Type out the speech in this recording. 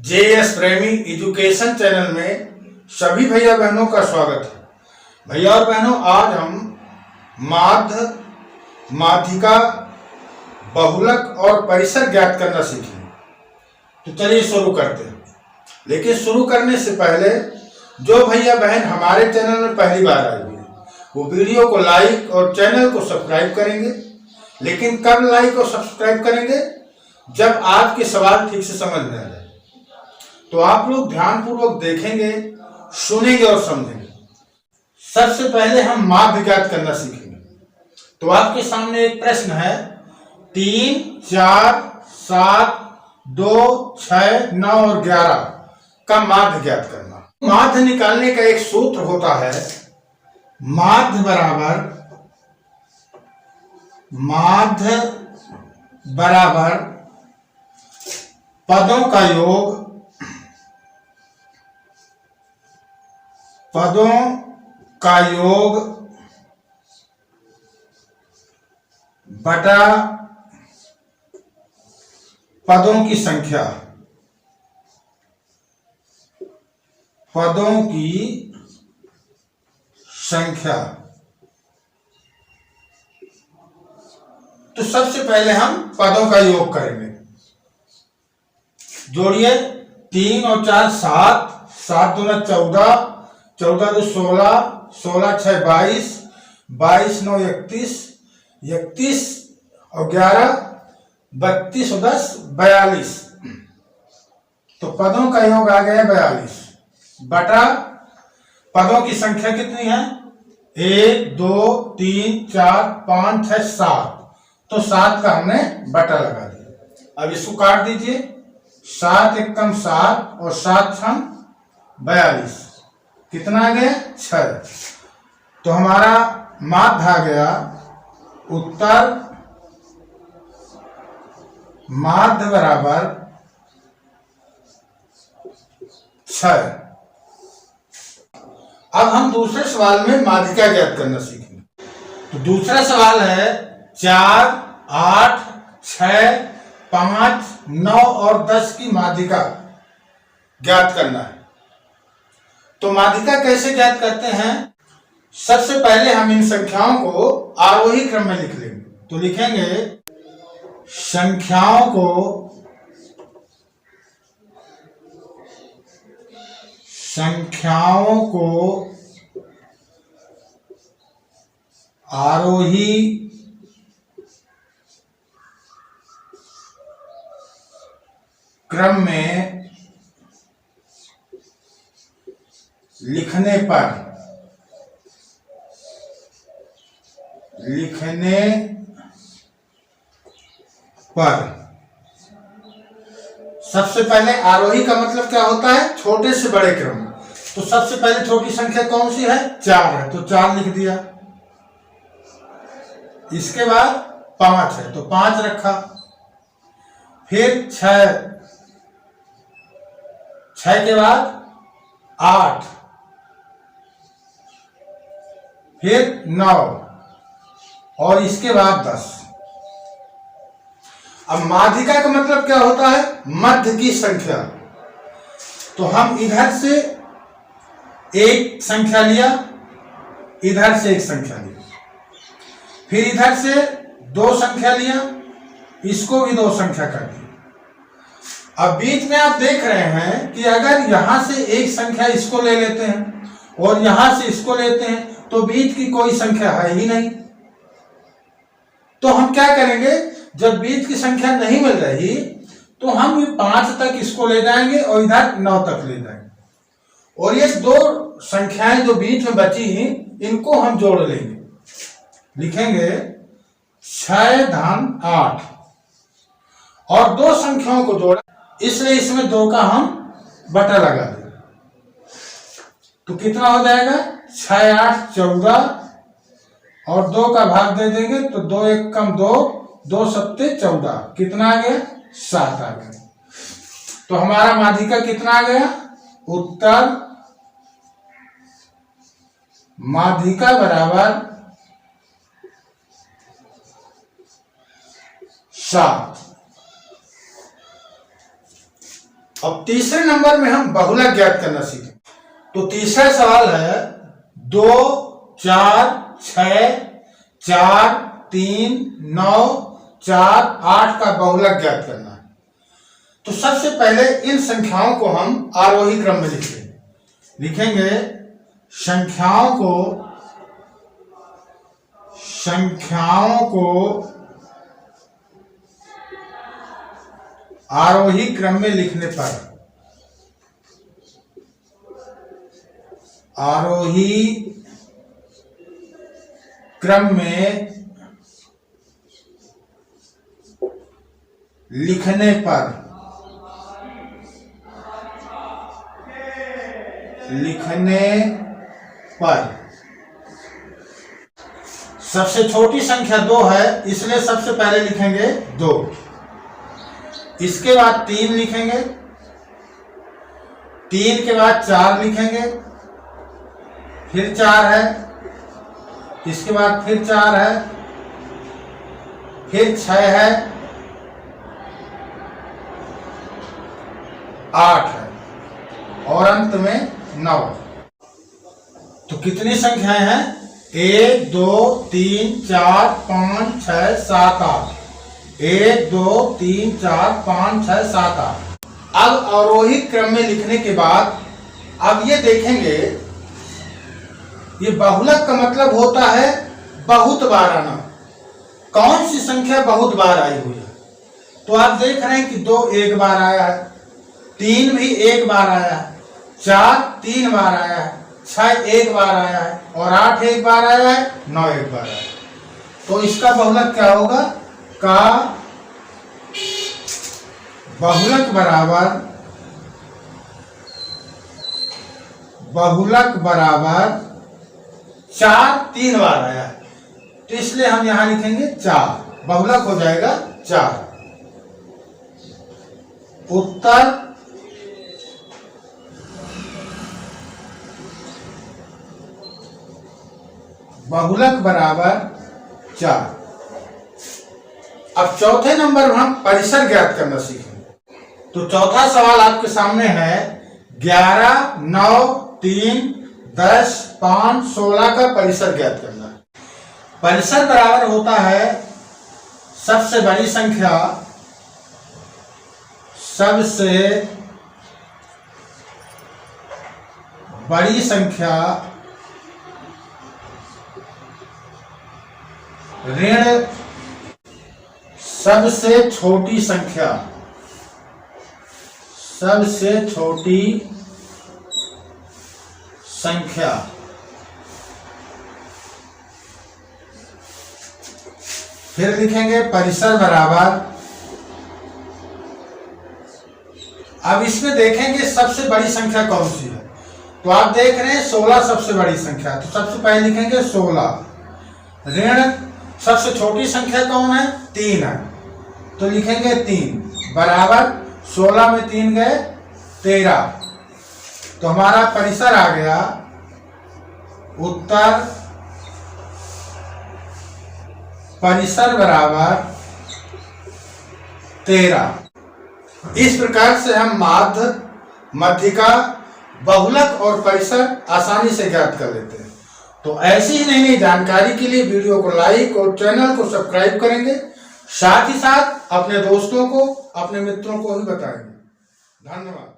JS प्रेमी education channel में सभी भैया बहनों का स्वागत है। भैया और बहनों, आज हम माध्य, माध्यिका, बहुलक और परिसर ज्ञात करना सीखेंगे। तो चलिए शुरू करते हैं। लेकिन शुरू करने से पहले जो भैया बहन हमारे चैनल में पहली बार आए हुए हैं वो वीडियो को लाइक और चैनल को सब्सक्राइब करेंगे। लेकिन कब लाइक और सब्सक्राइब करेंगे? जब आपके सवाल ठीक से समझ में आ जाए। तो आप लोग ध्यानपूर्वक देखेंगे, सुनेंगे और समझेंगे। सबसे पहले हम माध्य ज्ञात करना सीखेंगे। तो आपके सामने एक प्रश्न है, 3, 4, 7, 2, 6, 9 और 11 का माध्य ज्ञात करना। माध्य निकालने का एक सूत्र होता है, माध्य बराबर पदों का योग बटा पदों की संख्या। तो सबसे पहले हम पदों का योग करेंगे। जोड़िए, 3 और 4 7, 7 दूना 14, 14 दो 16, 16 6 22, 22 9 31, 31 और 11 32 और 10 42। तो पदों का योग आ गया 42 बटा पदों की संख्या कितनी है? 1 2 3 4 5 6 7। तो 7 का हमने बटा लगा दिया। अब इसको काट दीजिए, 7 एकम 7 और 7 छम 42। कितना आ गया? 6। तो हमारा माध्य आ गया उत्तर माध्य बराबर 6। अब हम दूसरे सवाल में माध्यिका ज्ञात करना सीखेंगे। तो दूसरा सवाल है, 4, 8, 6, 5, 9 और 10 की माध्यिका ज्ञात करना है। तो माध्यिका कैसे ज्ञात करते हैं? सबसे पहले हम इन संख्याओं को आरोही क्रम में लिख लेंगे। तो लिखेंगे, संख्याओं को आरोही क्रम में लिखने पर सबसे पहले आरोही का मतलब क्या होता है? छोटे से बड़े क्रम। तो सबसे पहले छोटी संख्या कौन सी है? 4 है, तो 4 लिख दिया। इसके बाद 5 है, तो 5 रखा। फिर 6 के बाद 8, फिर 9 और इसके बाद 10। अब माध्यिका का मतलब क्या होता है? मध्य की संख्या। तो हम इधर से एक संख्या लिया, इधर से एक संख्या लिया, फिर इधर से 2 संख्या लिया, इसको भी 2 संख्या कर दिया। अब बीच में आप देख रहे हैं कि अगर यहां से एक संख्या इसको ले लेते हैं और यहां से इसको लेते हैं तो बीच की कोई संख्या है ही नहीं। तो हम क्या करेंगे? जब बीच की संख्या नहीं मिल रही तो हम 5 तक इसको ले जाएंगे और इधर 9 तक ले जाएंगे, और ये 2 संख्याएं जो बीच में बची इनको हम जोड़ लेंगे। लिखेंगे 6 धन 8 और 2 संख्याओं को जोड़ा, इसलिए इसमें 2 का हम बटा लगा देंगे। तो कितना हो जाएगा? 6 8 14 और 2 का भाग दे देंगे, तो 2 एकम 2, 2 सत्ते 14। कितना आ गया? 7 आ गया। तो हमारा माध्यिका कितना आ गया? उत्तर माध्यिका बराबर 7। अब तीसरे नंबर में हम बहुलक ज्ञात करना सीखें। तो तीसरा सवाल है 2, 4, 6, 4, 3, 9, 4, 8 का बहुलक ज्ञात करना है। तो सबसे पहले इन संख्याओं को हम आरोही क्रम में लिखेंगे। संख्याओं को आरोही क्रम में लिखने पर सबसे छोटी संख्या 2 है, इसलिए सबसे पहले लिखेंगे 2। इसके बाद 3 लिखेंगे, 3 के बाद 4 लिखेंगे, फिर 4 है, इसके बाद फिर 4 है, फिर 6 है, 8 है और अंत में 9। तो कितनी संख्याएं हैं? 1, 2, 3, 4, 5, 6, 7, 8। 1, 2, 3, 4, 5, 6, 7, 8। अब आरोही क्रम में लिखने के बाद अब ये देखेंगे, ये बहुलक का मतलब होता है बहुत बार आना। कौन सी संख्या बहुत बार आई हुई है? तो आप देख रहे हैं कि 2 एक बार आया है, 3 भी एक बार आया है, 4 3 बार आया है, 6 एक बार आया है और 8 एक बार आया है, 9 एक बार आया है। तो इसका बहुलक क्या होगा? का बहुलक बराबर 4 3 बार आया है, तो इसलिए हम यहां लिखेंगे 4। बहुलक हो जाएगा 4। उत्तर बहुलक बराबर 4। अब चौथे नंबर में हम परिसर ज्ञात करना सीखेंगे। तो चौथा सवाल आपके सामने है 11, 9, 3, 10, 5, 16 का परिसर ज्ञात करना है। परिसर बराबर होता है सबसे बड़ी संख्या ऋण सबसे छोटी संख्या फिर लिखेंगे परिसर बराबर। अब इसमें देखेंगे सबसे बड़ी संख्या कौन सी है। तो आप देख रहे हैं 16 सबसे बड़ी संख्या, तो सबसे पहले लिखेंगे 16। ऋण सबसे छोटी संख्या कौन है? 3 है, तो लिखेंगे 3 बराबर 16 में 3 गए 13। तो हमारा परिसर आ गया उत्तर परिसर बराबर 13। इस प्रकार से हम माध्य, मध्यिका, बहुलक और परिसर आसानी से ज्ञात कर लेते हैं। तो ऐसी ही नई जानकारी के लिए वीडियो को लाइक और चैनल को सब्सक्राइब करेंगे, साथ ही साथ अपने दोस्तों को, अपने मित्रों को भी बताएंगे। धन्यवाद।